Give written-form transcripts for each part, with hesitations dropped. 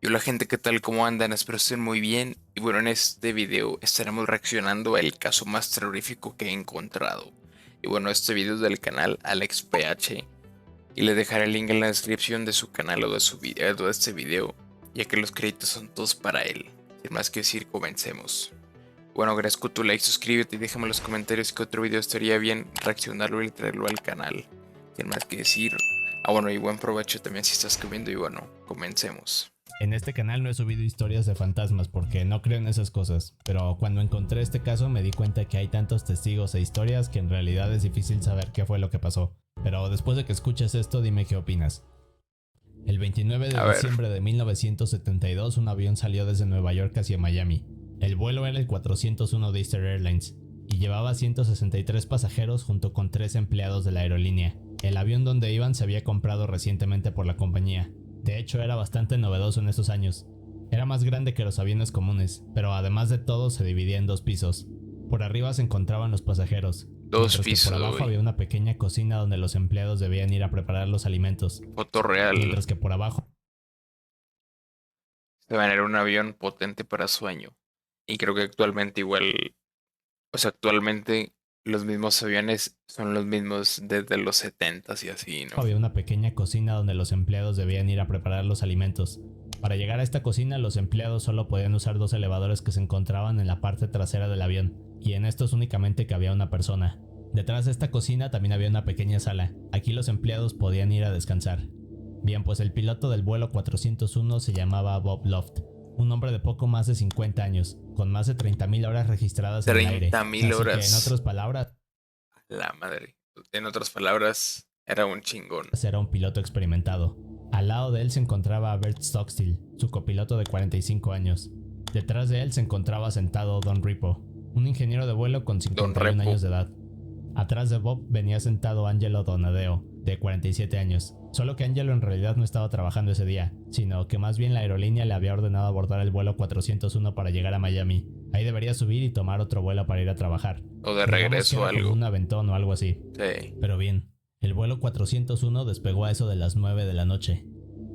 Y hola gente, ¿qué tal? ¿Cómo andan? Espero estén muy bien. Y bueno, en este video estaremos reaccionando al caso más terrorífico que he encontrado. Y bueno, este video es del canal AlexPH. Y le dejaré el link en la descripción de su canal o de su video, de este video, ya que los créditos son todos para él. Sin más que decir, comencemos. Bueno, agradezco tu like, suscríbete y déjame en los comentarios que otro video estaría bien reaccionarlo y traerlo al canal. Sin más que decir, bueno, y buen provecho también si estás comiendo y bueno, comencemos. En este canal no he subido historias de fantasmas porque no creo en esas cosas, pero cuando encontré este caso me di cuenta que hay tantos testigos e historias que en realidad es difícil saber qué fue lo que pasó. Pero después de que escuches esto, dime qué opinas. El 29 de A ver. diciembre de 1972 un avión salió desde Nueva York hacia Miami. El vuelo era el 401 de Easter Airlines y llevaba 163 pasajeros junto con 3 empleados de la aerolínea. El avión donde iban se había comprado recientemente por la compañía. De hecho, era bastante novedoso en esos años. Era más grande que los aviones comunes, pero además de todo se dividía en 2 pisos. Por arriba se encontraban los pasajeros, Dos mientras que por pisos, abajo güey. había una pequeña cocina donde los empleados debían ir a preparar los alimentos, Foto real. mientras que por abajo Se va a tener un avión potente para sueño. Y creo que actualmente igual, actualmente los mismos aviones son los mismos desde los 70 y así, ¿no? había una pequeña cocina donde los empleados debían ir a preparar los alimentos. Para llegar a esta cocina, los empleados solo podían usar 2 elevadores que se encontraban en la parte trasera del avión, y en estos únicamente cabía una persona. Detrás de esta cocina también había una pequeña sala. Aquí los empleados podían ir a descansar. Bien, pues el piloto del vuelo 401 se llamaba Bob Loft, un hombre de poco más de 50 años, con más de 30.000 horas registradas en el aire. 30.000 Así que, en horas. otras palabras, La madre. En otras palabras, era un chingón. era un piloto experimentado. Al lado de él se encontraba Bert Stockstill, su copiloto de 45 años. Detrás de él se encontraba sentado Don Ripo, un ingeniero de vuelo con Don 51 Repo. años de edad. Atrás de Bob venía sentado Angelo Donadeo, de 47 años. Solo que Angelo en realidad no estaba trabajando ese día, sino que más bien la aerolínea le había ordenado abordar el vuelo 401 para llegar a Miami. Ahí debería subir y tomar otro vuelo para ir a trabajar. O de Digamos que regreso era como algo. un aventón o algo así. Sí. Pero bien, el vuelo 401 despegó a eso de las 9 de la noche.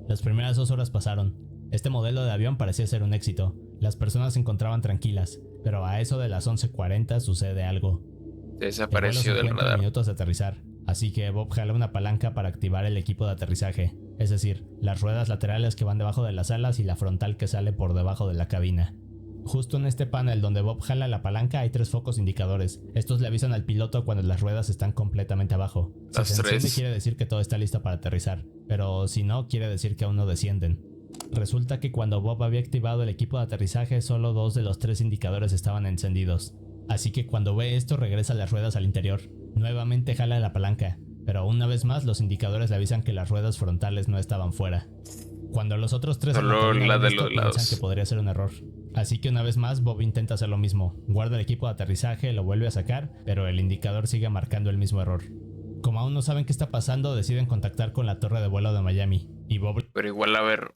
Las primeras 2 horas pasaron. Este modelo de avión parecía ser un éxito. Las personas se encontraban tranquilas, pero a eso de las 11:40 sucede algo. El vuelo se Desapareció del encuentra a radar. minutos de aterrizar, así que Bob jala una palanca para activar el equipo de aterrizaje, es decir, las ruedas laterales que van debajo de las alas y la frontal que sale por debajo de la cabina. Justo en este panel donde Bob jala la palanca hay 3 focos indicadores. Estos le avisan al piloto cuando las ruedas están completamente abajo. Si Las se enciende tres. quiere decir que todo está listo para aterrizar, pero si no quiere decir que aún no descienden. Resulta que cuando Bob había activado el equipo de aterrizaje solo 2 de los 3 indicadores estaban encendidos. Así que cuando ve esto regresa las ruedas al interior. Nuevamente jala la palanca, pero una vez más los indicadores le avisan que las ruedas frontales no estaban fuera. Cuando los otros 3 en la Solo cabina la ven de esto los piensan que lados. podría ser un error. Así que una vez más Bob intenta hacer lo mismo, guarda el equipo de aterrizaje, lo vuelve a sacar, pero el indicador sigue marcando el mismo error. Como aún no saben qué está pasando, deciden contactar con la torre de vuelo de Miami, y Bob Pero igual, a ver,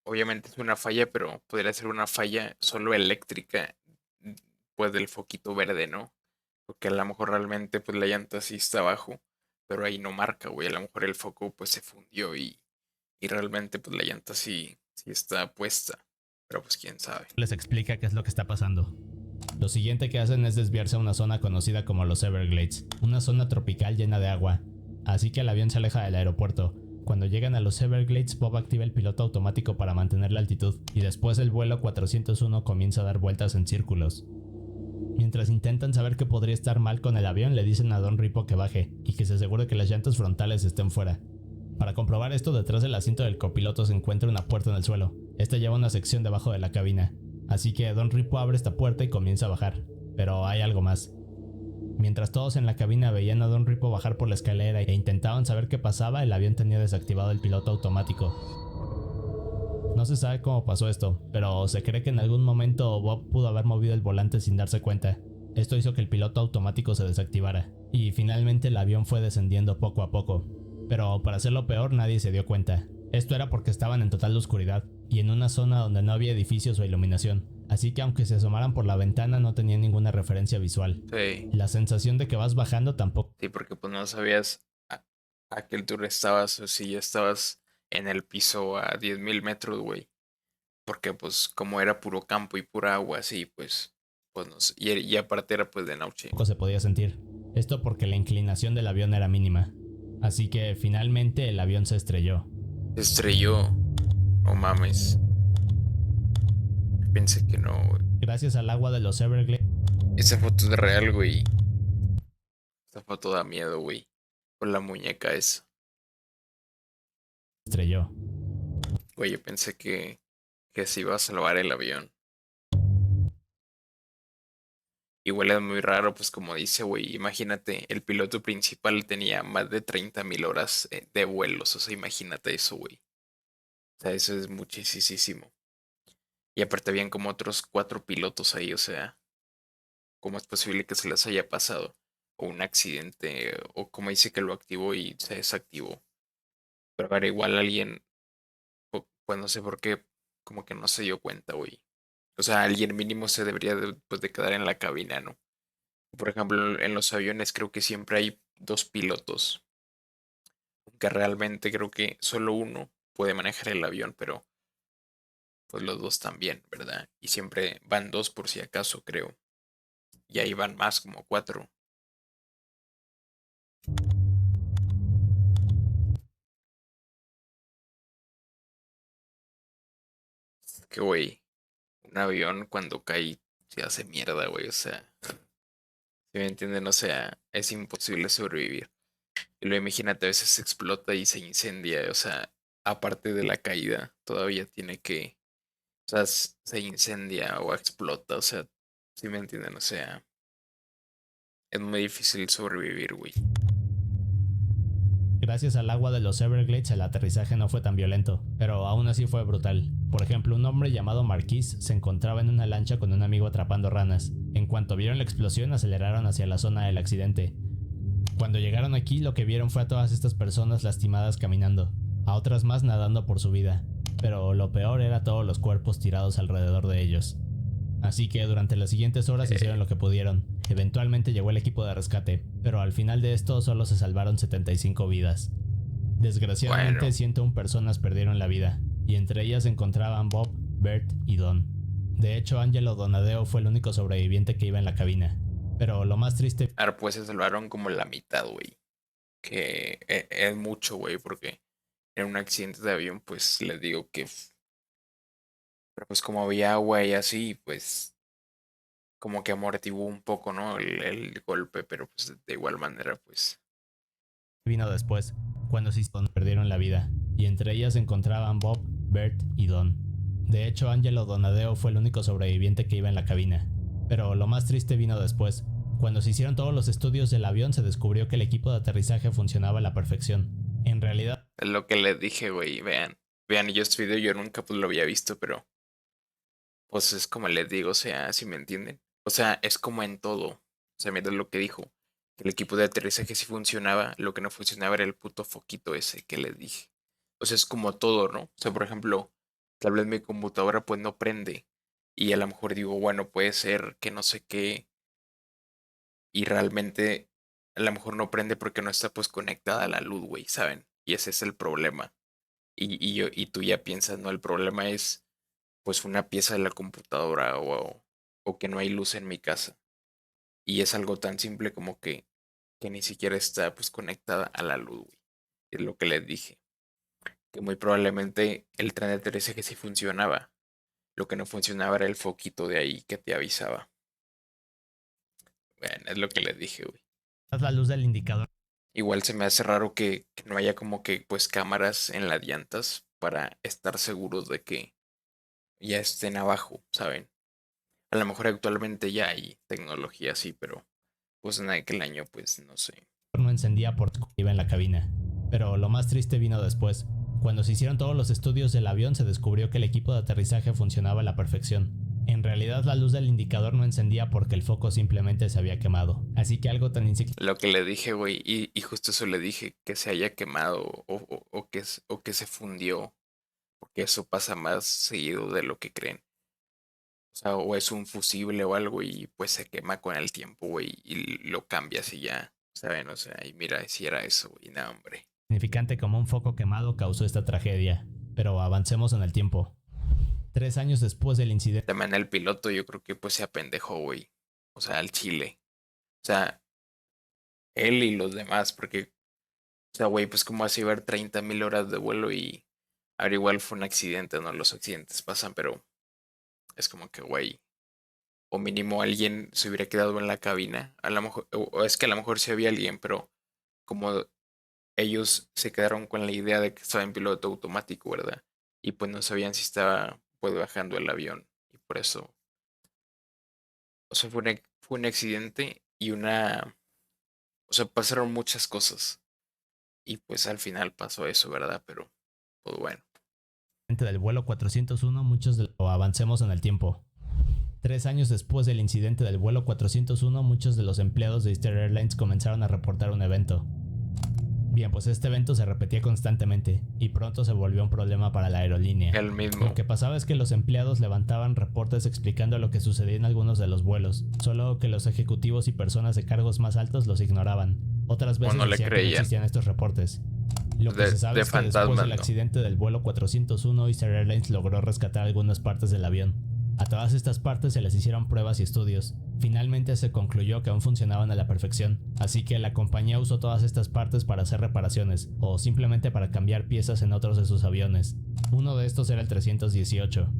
obviamente es una falla, pero podría ser una falla solo eléctrica, pues del foquito verde, ¿no? Porque a lo mejor realmente pues la llanta sí está abajo, pero ahí no marca, güey. A lo mejor el foco pues se fundió y realmente pues la llanta sí está puesta. Pero pues quién sabe. les explica qué es lo que está pasando. Lo siguiente que hacen es desviarse a una zona conocida como los Everglades, una zona tropical llena de agua. Así que el avión se aleja del aeropuerto. Cuando llegan a los Everglades, Bob activa el piloto automático para mantener la altitud, y después el vuelo 401 comienza a dar vueltas en círculos. Mientras intentan saber qué podría estar mal con el avión, le dicen a Don Ripo que baje y que se asegure que las llantas frontales estén fuera. Para comprobar esto, detrás del asiento del copiloto se encuentra una puerta en el suelo. Esta lleva una sección debajo de la cabina. Así que Don Ripo abre esta puerta y comienza a bajar. Pero hay algo más. Mientras todos en la cabina veían a Don Ripo bajar por la escalera e intentaban saber qué pasaba, el avión tenía desactivado el piloto automático. No se sabe cómo pasó esto, pero se cree que en algún momento Bob pudo haber movido el volante sin darse cuenta. Esto hizo que el piloto automático se desactivara, y finalmente el avión fue descendiendo poco a poco. Pero para hacerlo peor, nadie se dio cuenta. Esto era porque estaban en total oscuridad, y en una zona donde no había edificios o iluminación, así que aunque se asomaran por la ventana no tenían ninguna referencia visual. Sí, La sensación de que vas bajando tampoco sí, porque pues no sabías a qué altura estabas o si ya estabas en el piso a 10.000 metros, güey. Porque pues como era puro campo y pura agua, así, pues no sé. Y aparte era pues de noche. Poco se podía sentir. Esto porque la inclinación del avión era mínima. Así que finalmente el avión se estrelló. Se estrelló. No mames. Pensé que no, güey. Gracias al agua de los Everglades Esa foto es real, güey. Esa foto da miedo, güey. Con la muñeca esa. se estrelló. Güey, yo pensé que se iba a salvar el avión. Igual es muy raro, pues como dice, güey, imagínate, el piloto principal tenía más de 30.000 horas de vuelos, o sea, imagínate eso, güey. O sea, eso es muchísimo. Y aparte habían como otros 4 pilotos ahí, o sea, ¿cómo es posible que se les haya pasado? O un accidente, o como dice que lo activó y se desactivó. Pero ahora igual alguien, pues no sé por qué, como que no se dio cuenta, güey. O sea, alguien mínimo se debería pues, de quedar en la cabina, ¿no? Por ejemplo, en los aviones creo que siempre hay 2 pilotos, que realmente creo que solo uno puede manejar el avión, pero pues los dos también, ¿verdad? Y siempre van dos por si acaso, creo. Y ahí van más como 4. Que güey, un avión cuando cae se hace mierda, güey. O sea, si me entienden, o sea, es imposible sobrevivir. Y lo imagínate, a veces explota y se incendia, o sea, aparte de la caída, todavía tiene que, o sea, se incendia o explota, o sea, si me entienden, o sea, es muy difícil sobrevivir, güey. Gracias al agua de los Everglades el aterrizaje no fue tan violento, pero aún así fue brutal. Por ejemplo, un hombre llamado Marquis se encontraba en una lancha con un amigo atrapando ranas. En cuanto vieron la explosión aceleraron hacia la zona del accidente. Cuando llegaron aquí lo que vieron fue a todas estas personas lastimadas caminando, a otras más nadando por su vida, pero lo peor era todos los cuerpos tirados alrededor de ellos. Así que durante las siguientes horas hicieron Eh, lo que pudieron. Eventualmente llegó el equipo de rescate, pero al final de esto solo se salvaron 75 vidas. Desgraciadamente bueno, 101 personas perdieron la vida, y entre ellas se encontraban Bob, Bert y Don. De hecho, Angelo Donadeo fue el único sobreviviente que iba en la cabina. Pero lo más triste ahora pues se salvaron como la mitad, güey, que es mucho, güey, porque en un accidente de avión, pues les digo que, pero pues como había agua y así, pues como que amortiguó un poco, ¿no? El golpe, pero pues de igual manera, pues. vino después, cuando Siston perdieron la vida, y entre ellas se encontraban Bob, Bert y Don. De hecho, Angelo Donadeo fue el único sobreviviente que iba en la cabina. Pero lo más triste vino después. Cuando se hicieron todos los estudios del avión se descubrió que el equipo de aterrizaje funcionaba a la perfección. En realidad, Es lo que les dije, güey, vean, yo este video yo nunca pues lo había visto, pero pues es como les digo, o sea, si me entienden. O sea, es como en todo. O sea, miren lo que dijo. Que el equipo de aterrizaje sí funcionaba, lo que no funcionaba era el puto foquito ese que les dije. O sea, es como todo, ¿no? O sea, por ejemplo, tal vez mi computadora pues no prende. Y a lo mejor digo, bueno, puede ser que no sé qué. Y realmente a lo mejor no prende porque no está pues conectada a la luz, güey, ¿saben? Y ese es el problema. Y tú ya piensas, no, el problema es pues una pieza de la computadora o que no hay luz en mi casa. Y es algo tan simple como que ni siquiera está pues conectada a la luz, güey. Es lo que les dije. Que muy probablemente el tren de aterrizaje sí funcionaba. Lo que no funcionaba era el foquito de ahí que te avisaba. Bueno, es lo que les dije, güey. la luz del indicador Igual se me hace raro que no haya como que pues cámaras en las llantas para estar seguros de que ya estén abajo, ¿saben? A lo mejor actualmente ya hay tecnología así, pero pues en aquel año pues no sé. no encendía porque iba en la cabina. Pero lo más triste vino después. Cuando se hicieron todos los estudios del avión se descubrió que el equipo de aterrizaje funcionaba a la perfección. En realidad la luz del indicador no encendía porque el foco simplemente se había quemado. Así que algo tan insignificante Lo que le dije, güey, y justo eso le dije, que se haya quemado o que se fundió, porque eso pasa más seguido de lo que creen. O sea, o es un fusible o algo y pues se quema con el tiempo, güey, y lo cambias y ya, ¿saben? O sea, y mira, si era eso, güey, no, hombre. significante como un foco quemado causó esta tragedia. Pero avancemos en el tiempo. 3 años después del incidente. También el piloto yo creo que pues se apendejó, güey. O sea, al chile. O sea, él y los demás, porque, o sea, güey, pues como así ver 30.000 horas de vuelo y ahora igual fue un accidente, ¿no? Los accidentes pasan, pero es como que, güey, o mínimo alguien se hubiera quedado en la cabina. A lo mejor, o es que a lo mejor sí había alguien, pero como ellos se quedaron con la idea de que estaba en piloto automático, ¿verdad? Y pues no sabían si estaba pues bajando el avión. Y por eso, o sea, fue un accidente y una, o sea, pasaron muchas cosas. Y pues al final pasó eso, ¿verdad? Pero, pues bueno. Del vuelo 401, avancemos en el tiempo. 3 años después del incidente del vuelo 401, muchos de los empleados de Easter Airlines comenzaron a reportar un evento. Bien, pues este evento se repetía constantemente y pronto se volvió un problema para la aerolínea. El mismo. Lo que pasaba es que los empleados levantaban reportes explicando lo que sucedía en algunos de los vuelos, solo que los ejecutivos y personas de cargos más altos los ignoraban. Otras veces no le decían que no existían estos reportes. Lo que se sabe es que después del accidente del vuelo 401, Easter Airlines logró rescatar algunas partes del avión. A todas estas partes se les hicieron pruebas y estudios. Finalmente se concluyó que aún funcionaban a la perfección, así que la compañía usó todas estas partes para hacer reparaciones, o simplemente para cambiar piezas en otros de sus aviones. Uno de estos era el 318.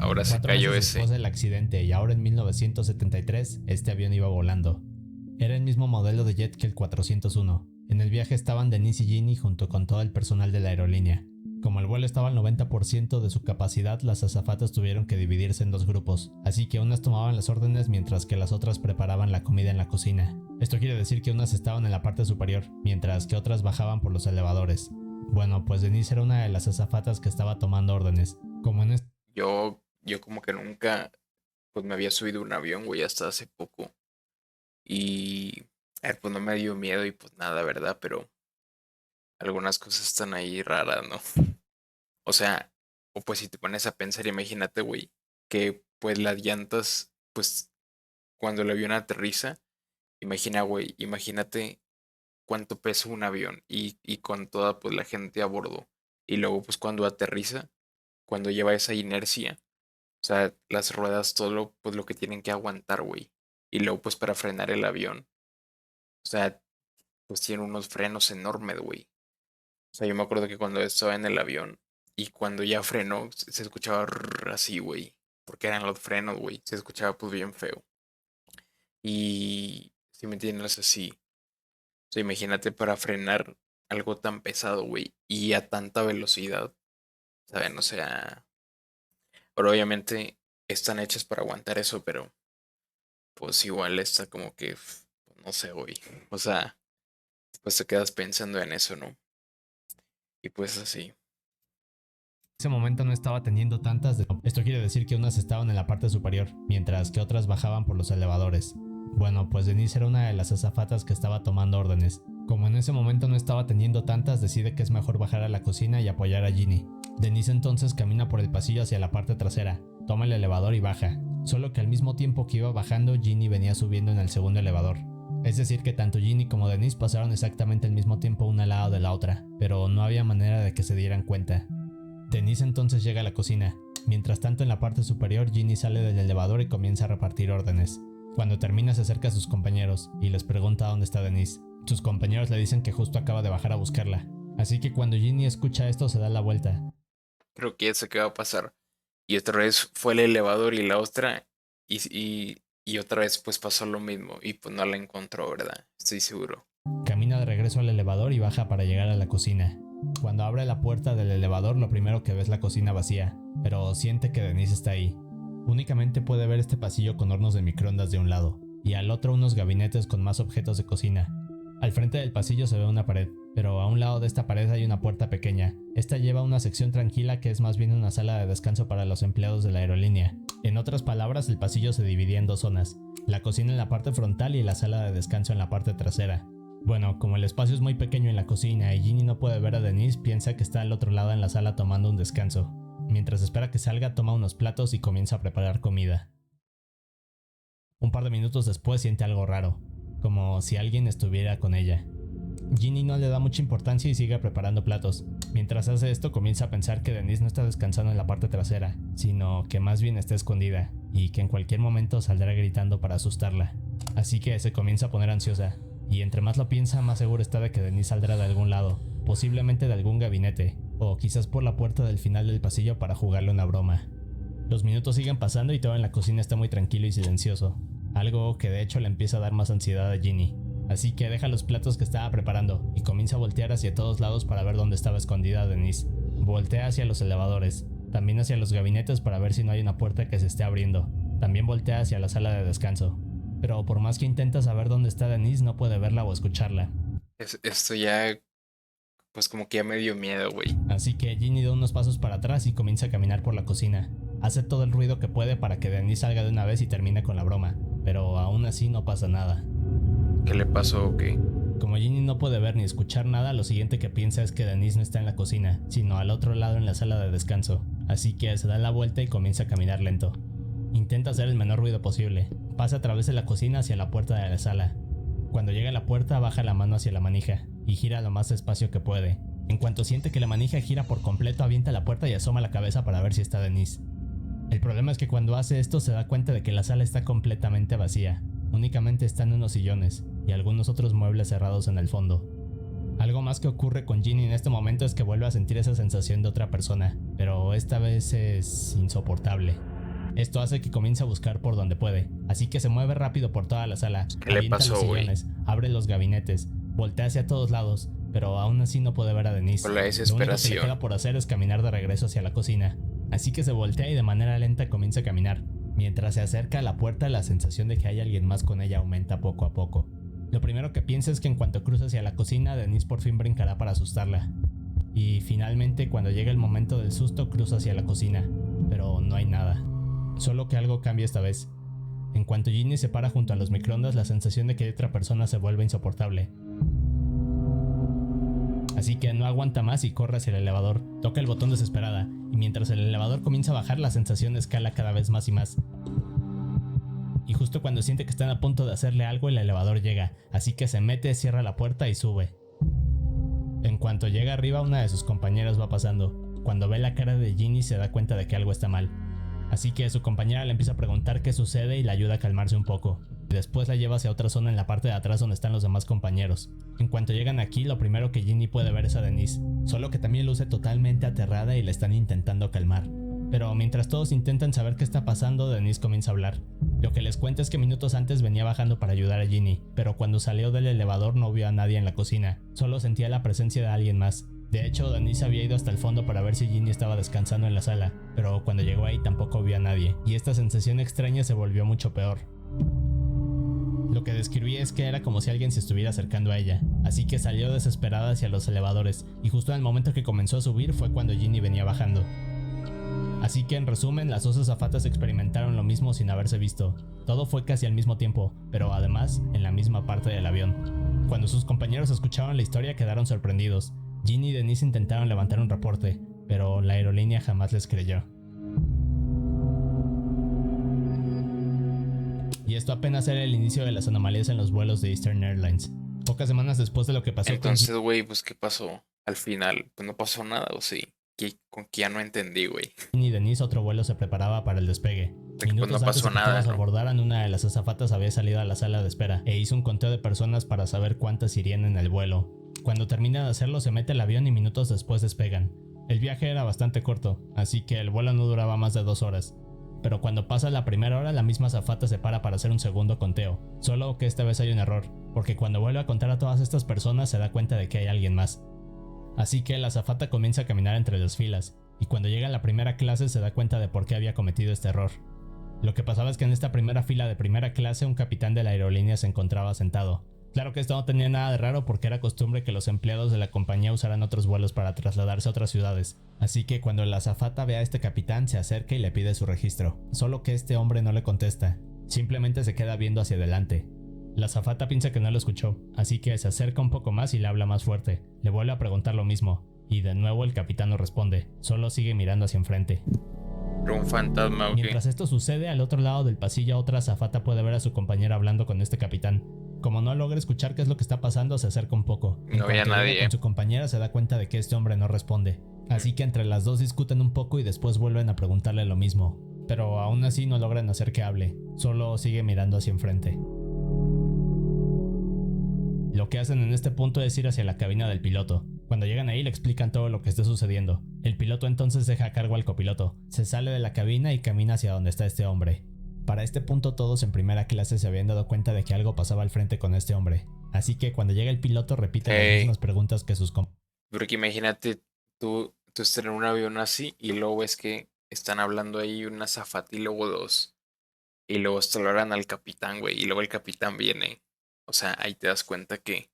Ahora se cayó 4 meses ese. Después del accidente, y ahora en 1973, este avión iba volando. Era el mismo modelo de jet que el 401. En el viaje estaban Denise y Ginny junto con todo el personal de la aerolínea. Como el vuelo estaba al 90% de su capacidad, las azafatas tuvieron que dividirse en 2 grupos, así que unas tomaban las órdenes mientras que las otras preparaban la comida en la cocina. Esto quiere decir que unas estaban en la parte superior, mientras que otras bajaban por los elevadores. Bueno, pues Denise era una de las azafatas que estaba tomando órdenes. Como en Yo como que nunca pues me había subido a un avión, güey, hasta hace poco. Y pues no me dio miedo y pues nada, ¿verdad? Pero algunas cosas están ahí raras, ¿no? O sea, o pues si te pones a pensar, imagínate, güey, que pues las llantas, pues cuando el avión aterriza, imagínate cuánto pesa un avión y con toda pues la gente a bordo. Y luego pues cuando aterriza, cuando lleva esa inercia, o sea, las ruedas, todo pues lo que tienen que aguantar, güey. Y luego pues para frenar el avión, o sea, pues tiene unos frenos enormes, güey. O sea, yo me acuerdo que cuando estaba en el avión y cuando ya frenó, se escuchaba así, güey. Porque eran los frenos, güey. Se escuchaba pues bien feo. Y si me entiendes así. O sea, imagínate para frenar algo tan pesado, güey. Y a tanta velocidad. ¿Saben? O sea. Pero obviamente están hechas para aguantar eso, pero pues igual está como que. No sé, güey. O sea, pues te quedas pensando en eso, ¿no? Y pues así. ese momento no estaba teniendo tantas. Esto quiere decir que unas estaban en la parte superior, mientras que otras bajaban por los elevadores. Bueno, pues Denise era una de las azafatas que estaba tomando órdenes. Como en ese momento no estaba teniendo tantas, decide que es mejor bajar a la cocina y apoyar a Ginny. Denise entonces camina por el pasillo hacia la parte trasera, toma el elevador y baja. Solo que al mismo tiempo que iba bajando, Ginny venía subiendo en el segundo elevador. Es decir que tanto Ginny como Denise pasaron exactamente al mismo tiempo una al lado de la otra, pero no había manera de que se dieran cuenta. Denise entonces llega a la cocina. Mientras tanto, en la parte superior, Ginny sale del elevador y comienza a repartir órdenes. Cuando termina, se acerca a sus compañeros y les pregunta dónde está Denise. Sus compañeros le dicen que justo acaba de bajar a buscarla. Así que cuando Ginny escucha esto, se da la vuelta. Creo que ya sé qué va a pasar. Y otra vez fue el elevador y la otra. Y otra vez pues pasó lo mismo. Y pues no la encontró, ¿verdad? Estoy seguro. Camina de regreso al elevador y baja para llegar a la cocina. Cuando abre la puerta del elevador, lo primero que ve es la cocina vacía, pero siente que Denise está ahí. Únicamente puede ver este pasillo con hornos de microondas de un lado, y al otro unos gabinetes con más objetos de cocina. Al frente del pasillo se ve una pared, pero a un lado de esta pared hay una puerta pequeña. Esta lleva a una sección tranquila que es más bien una sala de descanso para los empleados de la aerolínea. En otras palabras, el pasillo se dividía en 2 zonas, la cocina en la parte frontal y la sala de descanso en la parte trasera. Bueno, como el espacio es muy pequeño en la cocina y Ginny no puede ver a Denise, piensa que está al otro lado en la sala tomando un descanso. Mientras espera que salga, toma unos platos y comienza a preparar comida. Un par de minutos después siente algo raro. como si alguien estuviera con ella. Ginny no le da mucha importancia y sigue preparando platos. Mientras hace esto, comienza a pensar que Denise no está descansando en la parte trasera, sino que más bien está escondida y que en cualquier momento saldrá gritando para asustarla. Así que se comienza a poner ansiosa, y entre más lo piensa, más seguro está de que Denise saldrá de algún lado, posiblemente de algún gabinete, o quizás por la puerta del final del pasillo para jugarle una broma. Los minutos siguen pasando y todo en la cocina está muy tranquilo y silencioso, algo que de hecho le empieza a dar más ansiedad a Ginny. Así que deja los platos que estaba preparando y comienza a voltear hacia todos lados para ver dónde estaba escondida Denise. Voltea hacia los elevadores, también hacia los gabinetes para ver si no hay una puerta que se esté abriendo. También voltea hacia la sala de descanso. Pero por más que intenta saber dónde está Denise, no puede verla o escucharla. Esto ya, pues como que ya me dio miedo, güey. Así que Ginny da unos pasos para atrás y comienza a caminar por la cocina. Hace todo el ruido que puede para que Denise salga de una vez y termine con la broma, pero aún así no pasa nada. ¿Qué le pasó o qué? Como Ginny no puede ver ni escuchar nada, lo siguiente que piensa es que Denise no está en la cocina, sino al otro lado en la sala de descanso. Así que se da la vuelta y comienza a caminar lento. Intenta hacer el menor ruido posible. Pasa a través de la cocina hacia la puerta de la sala. Cuando llega a la puerta, baja la mano hacia la manija y gira lo más despacio que puede. En cuanto siente que la manija gira por completo, avienta la puerta y asoma la cabeza para ver si está Denise. El problema es que cuando hace esto se da cuenta de que la sala está completamente vacía. Únicamente están unos sillones y algunos otros muebles cerrados en el fondo. Algo más que ocurre con Ginny en este momento es que vuelve a sentir esa sensación de otra persona, pero esta vez es insoportable. Esto hace que comience a buscar por donde puede, así que se mueve rápido por toda la sala, ¿Qué le pasó, los sillones, abre los gabinetes, voltea hacia todos lados, pero aún así no puede ver a Denise. Por la Lo único que le desesperación. queda por hacer es caminar de regreso hacia la cocina, así que se voltea y de manera lenta comienza a caminar. Mientras se acerca a la puerta, la sensación de que hay alguien más con ella aumenta poco a poco. Lo primero que piensa es que en cuanto cruza hacia la cocina, Denise por fin brincará para asustarla. Y finalmente, cuando llega el momento del susto, cruza hacia la cocina, pero no hay nada. Solo que algo cambia esta vez. En cuanto Ginny se para junto a los microondas, la sensación de que hay otra persona se vuelve insoportable. Así que no aguanta más y corre hacia el elevador, toca el botón desesperada, y mientras el elevador comienza a bajar, la sensación escala cada vez más y más. Y justo cuando siente que están a punto de hacerle algo, el elevador llega, así que se mete, cierra la puerta y sube. En cuanto llega arriba, una de sus compañeras va pasando. Cuando ve la cara de Ginny se da cuenta de que algo está mal. Así que su compañera le empieza a preguntar qué sucede y la ayuda a calmarse un poco. Y después la lleva hacia otra zona en la parte de atrás donde están los demás compañeros. En cuanto llegan aquí, lo primero que Ginny puede ver es a Denise, solo que también luce totalmente aterrada y la están intentando calmar. Pero mientras todos intentan saber qué está pasando, Denise comienza a hablar. Lo que les cuenta es que minutos antes venía bajando para ayudar a Ginny, pero cuando salió del elevador no vio a nadie en la cocina, solo sentía la presencia de alguien más. De hecho, Denise había ido hasta el fondo para ver si Ginny estaba descansando en la sala, pero cuando llegó ahí tampoco vio a nadie, y esta sensación extraña se volvió mucho peor. Lo que describí es que era como si alguien se estuviera acercando a ella, así que salió desesperada hacia los elevadores, y justo en el momento que comenzó a subir fue cuando Ginny venía bajando. Así que en resumen, las dos azafatas experimentaron lo mismo sin haberse visto. Todo fue casi al mismo tiempo, pero además en la misma parte del avión. Cuando sus compañeros escucharon la historia quedaron sorprendidos. Ginny y Denise intentaron levantar un reporte, pero la aerolínea jamás les creyó. Y esto apenas era el inicio de las anomalías en los vuelos de Eastern Airlines. Pocas semanas después de lo que pasó Entonces, güey, pues ¿qué pasó? Al final, pues no pasó nada, ¿o sí? Con que ya no entendí, güey. Ginny y Denise, otro vuelo se preparaba para el despegue. Pues Minutos no pasó antes de que nada, todos ¿no? abordaran, una de las azafatas había salido a la sala de espera e hizo un conteo de personas para saber cuántas irían en el vuelo. Cuando termina de hacerlo, se mete al avión y minutos después despegan. El viaje era bastante corto, así que el vuelo no duraba más de 2 horas. Pero cuando pasa la primera hora, la misma azafata se para hacer un segundo conteo. Solo que esta vez hay un error, porque cuando vuelve a contar a todas estas personas se da cuenta de que hay alguien más. Así que la azafata comienza a caminar entre las filas, y cuando llega a la primera clase se da cuenta de por qué había cometido este error. Lo que pasaba es que en esta primera fila de primera clase un capitán de la aerolínea se encontraba sentado. Claro que esto no tenía nada de raro porque era costumbre que los empleados de la compañía usaran otros vuelos para trasladarse a otras ciudades. Así que cuando la azafata ve a este capitán se acerca y le pide su registro. Solo que este hombre no le contesta, simplemente se queda viendo hacia adelante. La azafata piensa que no lo escuchó, así que se acerca un poco más y le habla más fuerte. Le vuelve a preguntar lo mismo, y de nuevo el capitán no responde, solo sigue mirando hacia enfrente. Pero un fantasma, ¿o qué? Mientras esto sucede, al otro lado del pasillo otra azafata puede ver a su compañera hablando con este capitán. Como no logra escuchar qué es lo que está pasando, se acerca un poco. No había nadie. Con su compañera se da cuenta de que este hombre no responde. Así que entre las dos discuten un poco y después vuelven a preguntarle lo mismo. Pero aún así no logran hacer que hable, solo sigue mirando hacia enfrente. Lo que hacen en este punto es ir hacia la cabina del piloto. Cuando llegan ahí le explican todo lo que está sucediendo. El piloto entonces deja a cargo al copiloto, se sale de la cabina y camina hacia donde está este hombre. Para este punto todos en primera clase se habían dado cuenta de que algo pasaba al frente con este hombre. Así que cuando llega el piloto repite las mismas preguntas que sus compañeros. Porque imagínate tú estar en un avión así y luego ves que están hablando ahí una azafata y luego dos. Y luego se lo harán al capitán, güey. Y luego el capitán viene. O sea, ahí te das cuenta que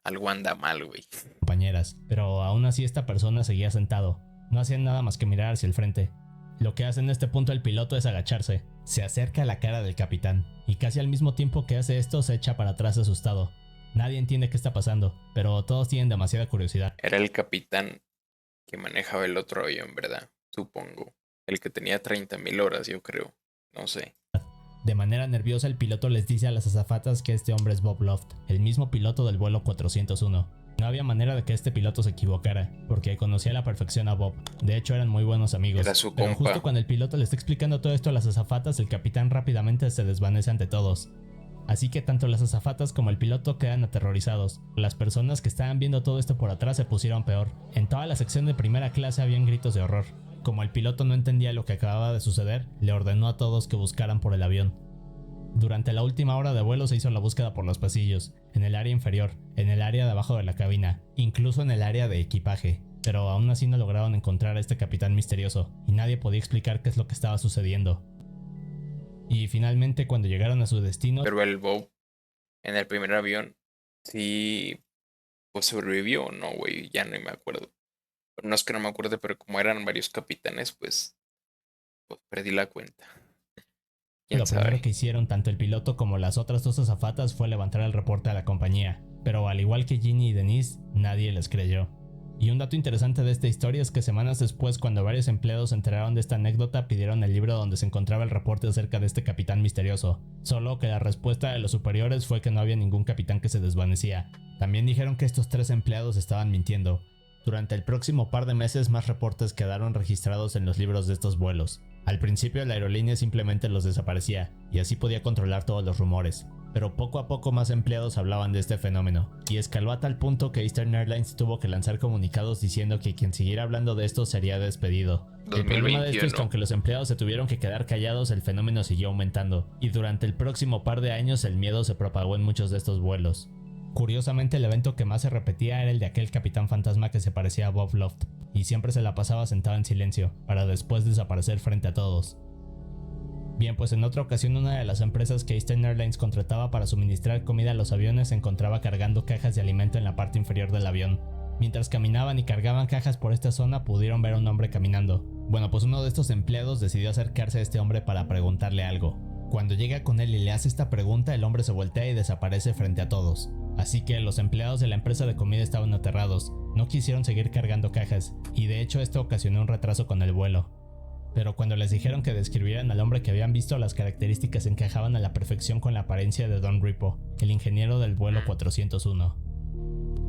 algo anda mal, güey. Compañeras, pero aún así esta persona seguía sentado. No hacían nada más que mirar hacia el frente. Lo que hace en este punto el piloto es agacharse. Se acerca a la cara del capitán y casi al mismo tiempo que hace esto se echa para atrás asustado. Nadie entiende qué está pasando, pero todos tienen demasiada curiosidad. Era el capitán que manejaba el otro avión, ¿verdad? Supongo. El que tenía 30,000 horas, yo creo. No sé. De manera nerviosa el piloto les dice a las azafatas que este hombre es Bob Loft, el mismo piloto del vuelo 401. No había manera de que este piloto se equivocara, porque conocía a la perfección a Bob. De hecho eran muy buenos amigos. Era su Pero compa. justo cuando el piloto le está explicando todo esto a las azafatas, el capitán rápidamente se desvanece ante todos. Así que tanto las azafatas como el piloto quedan aterrorizados. Las personas que estaban viendo todo esto por atrás se pusieron peor. En toda la sección de primera clase habían gritos de horror. Como el piloto no entendía lo que acababa de suceder, le ordenó a todos que buscaran por el avión. Durante la última hora de vuelo se hizo la búsqueda por los pasillos, en el área inferior, en el área de abajo de la cabina, incluso en el área de equipaje. Pero aún así no lograron encontrar a este capitán misterioso, y nadie podía explicar qué es lo que estaba sucediendo. Y finalmente cuando llegaron a su destino... Pero el Bob en el primer avión sí pues sobrevivió, ¿no, güey? Ya no me acuerdo. No es que no me acuerde, pero como eran varios capitanes, pues perdí la cuenta. ¿Quién Lo sabe? primero que hicieron tanto el piloto como las otras dos azafatas fue levantar el reporte a la compañía, pero al igual que Ginny y Denise, nadie les creyó. Y un dato interesante de esta historia es que semanas después, cuando varios empleados se enteraron de esta anécdota, pidieron el libro donde se encontraba el reporte acerca de este capitán misterioso, solo que la respuesta de los superiores fue que no había ningún capitán que se desvanecía. También dijeron que estos 3 empleados estaban mintiendo. Durante el próximo par de meses más reportes quedaron registrados en los libros de estos vuelos. Al principio la aerolínea simplemente los desaparecía, y así podía controlar todos los rumores. Pero poco a poco más empleados hablaban de este fenómeno, y escaló a tal punto que Eastern Airlines tuvo que lanzar comunicados diciendo que quien siguiera hablando de esto sería despedido. El problema de esto es que aunque los empleados se tuvieron que quedar callados, el fenómeno siguió aumentando, y durante el próximo par de años el miedo se propagó en muchos de estos vuelos. Curiosamente, el evento que más se repetía era el de aquel capitán fantasma que se parecía a Bob Loft, y siempre se la pasaba sentado en silencio, para después desaparecer frente a todos. Bien, pues en otra ocasión una de las empresas que Eastern Airlines contrataba para suministrar comida a los aviones se encontraba cargando cajas de alimento en la parte inferior del avión. Mientras caminaban y cargaban cajas por esta zona pudieron ver a un hombre caminando. Bueno, pues uno de estos empleados decidió acercarse a este hombre para preguntarle algo. Cuando llega con él y le hace esta pregunta, el hombre se voltea y desaparece frente a todos. Así que los empleados de la empresa de comida estaban aterrados, no quisieron seguir cargando cajas, y de hecho esto ocasionó un retraso con el vuelo. Pero cuando les dijeron que describieran al hombre que habían visto, las características encajaban a la perfección con la apariencia de Don Ripo, el ingeniero del vuelo 401.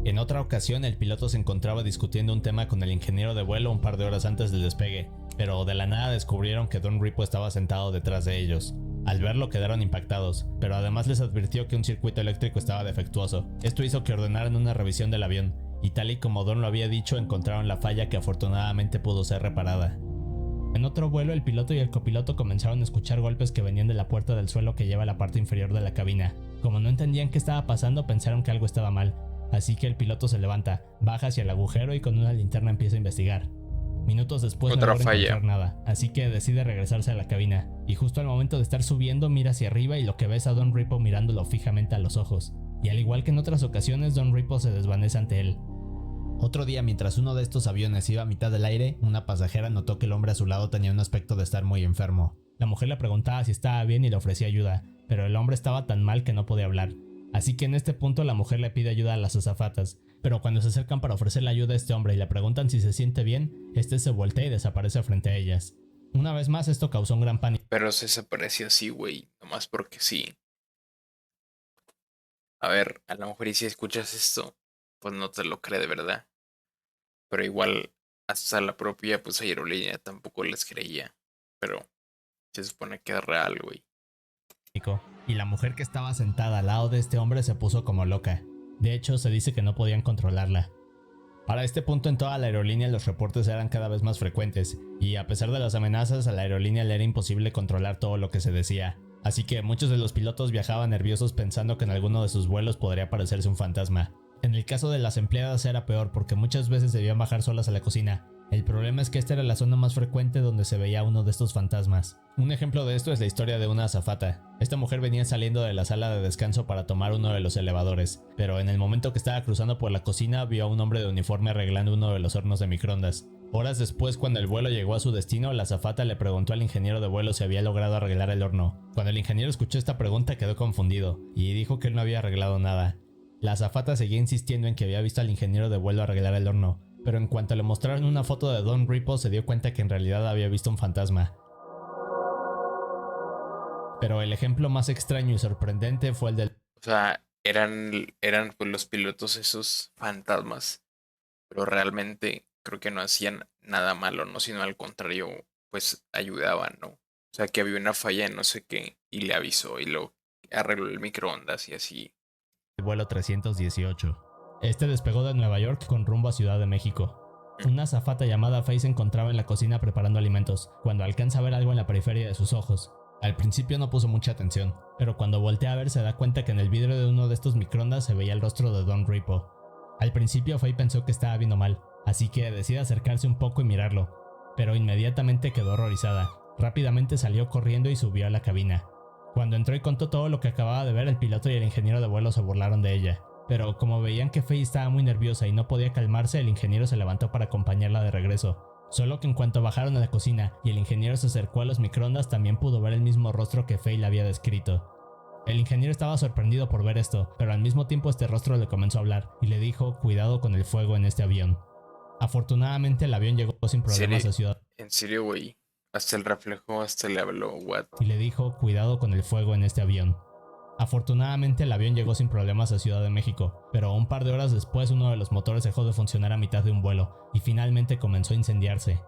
En otra ocasión el piloto se encontraba discutiendo un tema con el ingeniero de vuelo un par de horas antes del despegue, pero de la nada descubrieron que Don Ripo estaba sentado detrás de ellos. Al verlo quedaron impactados, pero además les advirtió que un circuito eléctrico estaba defectuoso. Esto hizo que ordenaran una revisión del avión, y tal y como Don lo había dicho, encontraron la falla que afortunadamente pudo ser reparada. En otro vuelo, el piloto y el copiloto comenzaron a escuchar golpes que venían de la puerta del suelo que lleva a la parte inferior de la cabina. Como no entendían qué estaba pasando, pensaron que algo estaba mal, así que el piloto se levanta, baja hacia el agujero y con una linterna empieza a investigar. Minutos después no logra encontrar nada, así que decide regresarse a la cabina, y justo al momento de estar subiendo mira hacia arriba y lo que ve es a Don Ripo mirándolo fijamente a los ojos, y al igual que en otras ocasiones Don Ripo se desvanece ante él. Otro día, mientras uno de estos aviones iba a mitad del aire, una pasajera notó que el hombre a su lado tenía un aspecto de estar muy enfermo. La mujer le preguntaba si estaba bien y le ofrecía ayuda, pero el hombre estaba tan mal que no podía hablar. Así que en este punto la mujer le pide ayuda a las azafatas, pero cuando se acercan para ofrecerle ayuda a este hombre y le preguntan si se siente bien, este se voltea y desaparece frente a ellas. Una vez más esto causó un gran pánico. Pero se desapareció así, güey, nomás porque sí. A ver, a lo mejor y si escuchas esto, pues no te lo cree de verdad. Pero igual, hasta la propia pues aerolínea tampoco les creía. Pero se supone que es real, güey. Y la mujer que estaba sentada al lado de este hombre se puso como loca. De hecho, se dice que no podían controlarla. Para este punto en toda la aerolínea los reportes eran cada vez más frecuentes, y a pesar de las amenazas a la aerolínea le era imposible controlar todo lo que se decía. Así que muchos de los pilotos viajaban nerviosos pensando que en alguno de sus vuelos podría aparecerse un fantasma. En el caso de las empleadas era peor porque muchas veces debían bajar solas a la cocina. El problema es que esta era la zona más frecuente donde se veía uno de estos fantasmas. Un ejemplo de esto es la historia de una azafata. Esta mujer venía saliendo de la sala de descanso para tomar uno de los elevadores, pero en el momento que estaba cruzando por la cocina vio a un hombre de uniforme arreglando uno de los hornos de microondas. Horas después, cuando el vuelo llegó a su destino, la azafata le preguntó al ingeniero de vuelo si había logrado arreglar el horno. Cuando el ingeniero escuchó esta pregunta quedó confundido y dijo que él no había arreglado nada. La azafata seguía insistiendo en que había visto al ingeniero de vuelo arreglar el horno, pero en cuanto le mostraron una foto de Don Ripple se dio cuenta que en realidad había visto un fantasma. Pero el ejemplo más extraño y sorprendente fue el del... O sea, eran pues los pilotos esos fantasmas. Pero realmente creo que no hacían nada malo, ¿no? Sino al contrario, pues ayudaban, ¿no? O sea, que había una falla en no sé qué y le avisó y lo arregló el microondas y así. vuelo 318. Este despegó de Nueva York con rumbo a Ciudad de México. Una azafata llamada Faye se encontraba en la cocina preparando alimentos, cuando alcanza a ver algo en la periferia de sus ojos. Al principio no puso mucha atención, pero cuando voltea a ver se da cuenta que en el vidrio de uno de estos microondas se veía el rostro de Don Ripo. Al principio Faye pensó que estaba viendo mal, así que decide acercarse un poco y mirarlo, pero inmediatamente quedó horrorizada. Rápidamente salió corriendo y subió a la cabina. Cuando entró y contó todo lo que acababa de ver, el piloto y el ingeniero de vuelo se burlaron de ella. Pero como veían que Faye estaba muy nerviosa y no podía calmarse, el ingeniero se levantó para acompañarla de regreso. Solo que en cuanto bajaron a la cocina y el ingeniero se acercó a los microondas, también pudo ver el mismo rostro que Faye le había descrito. El ingeniero estaba sorprendido por ver esto, pero al mismo tiempo este rostro le comenzó a hablar y le dijo cuidado con el fuego en este avión. Afortunadamente el avión llegó sin problemas a Ciudad En serio, güey. Hasta el reflejo, hasta le habló, what? y le dijo cuidado con el fuego en este avión. Afortunadamente el avión llegó sin problemas a Ciudad de México, pero un par de horas después uno de los motores dejó de funcionar a mitad de un vuelo y finalmente comenzó a incendiarse.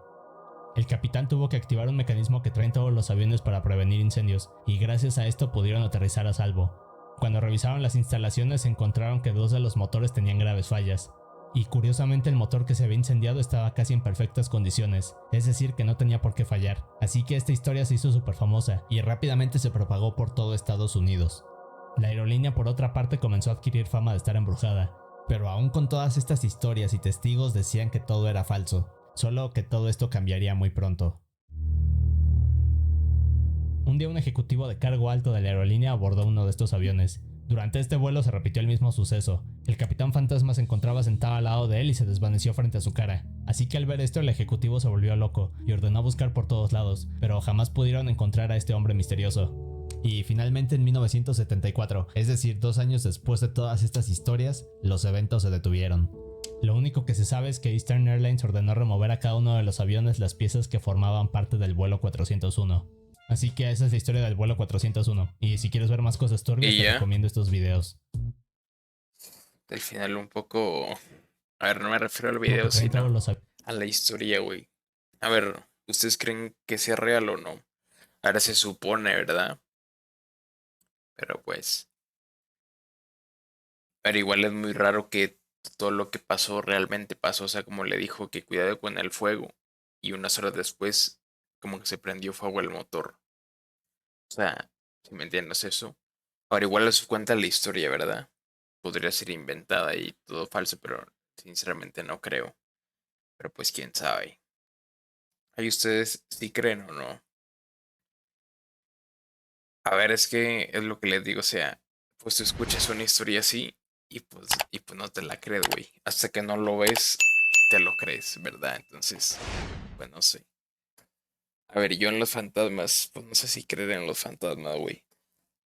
El capitán tuvo que activar un mecanismo que traen todos los aviones para prevenir incendios, y gracias a esto pudieron aterrizar a salvo. Cuando revisaron las instalaciones encontraron que dos de los motores tenían graves fallas, y curiosamente el motor que se había incendiado estaba casi en perfectas condiciones, es decir que no tenía por qué fallar, así que esta historia se hizo súper famosa y rápidamente se propagó por todo Estados Unidos. La aerolínea por otra parte comenzó a adquirir fama de estar embrujada, pero aún con todas estas historias y testigos decían que todo era falso, solo que todo esto cambiaría muy pronto. Un día un ejecutivo de cargo alto de la aerolínea abordó uno de estos aviones. Durante este vuelo se repitió el mismo suceso. El capitán fantasma se encontraba sentado al lado de él y se desvaneció frente a su cara. Así que al ver esto el ejecutivo se volvió loco y ordenó buscar por todos lados, pero jamás pudieron encontrar a este hombre misterioso. Y finalmente en 1974, es decir, 2 años después de todas estas historias, los eventos se detuvieron. Lo único que se sabe es que Eastern Airlines ordenó remover a cada uno de los aviones las piezas que formaban parte del vuelo 401. Así que esa es la historia del vuelo 401. Y si quieres ver más cosas turbias, Y te ya, recomiendo estos videos. al final un poco... A ver, no me refiero al Como que video, traen todos sino los a la historia, güey. A ver, ¿ustedes creen que sea real o no? Ahora se supone, ¿verdad? Pero pues... Pero igual es muy raro que todo lo que pasó realmente pasó. O sea, como le dijo que cuidado con el fuego. Y unas horas después, como que se prendió fuego el motor. O sea, si me entiendes eso. Ahora igual eso cuenta la historia, ¿verdad? Podría ser inventada y todo falso, pero sinceramente no creo. Pero pues quién sabe. ¿Ahí ustedes sí creen o no? A ver, es que es lo que les digo, o sea, pues tú escuchas una historia así y pues no te la crees, güey. Hasta que no lo ves, te lo crees, ¿verdad? Entonces, pues no sé. A ver, yo en los fantasmas, pues no sé si creer en los fantasmas, güey.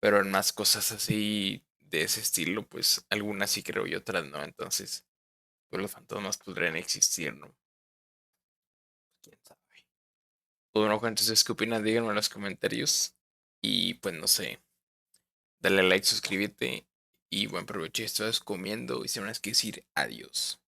Pero en más cosas así de ese estilo, pues algunas sí creo y otras no. Entonces, pues los fantasmas podrían existir, ¿no? ¿Quién sabe? Bueno, entonces, ¿qué opinas? Díganme en los comentarios. Y pues no sé, dale like, suscríbete y buen provecho. Estás comiendo y se van a decir adiós.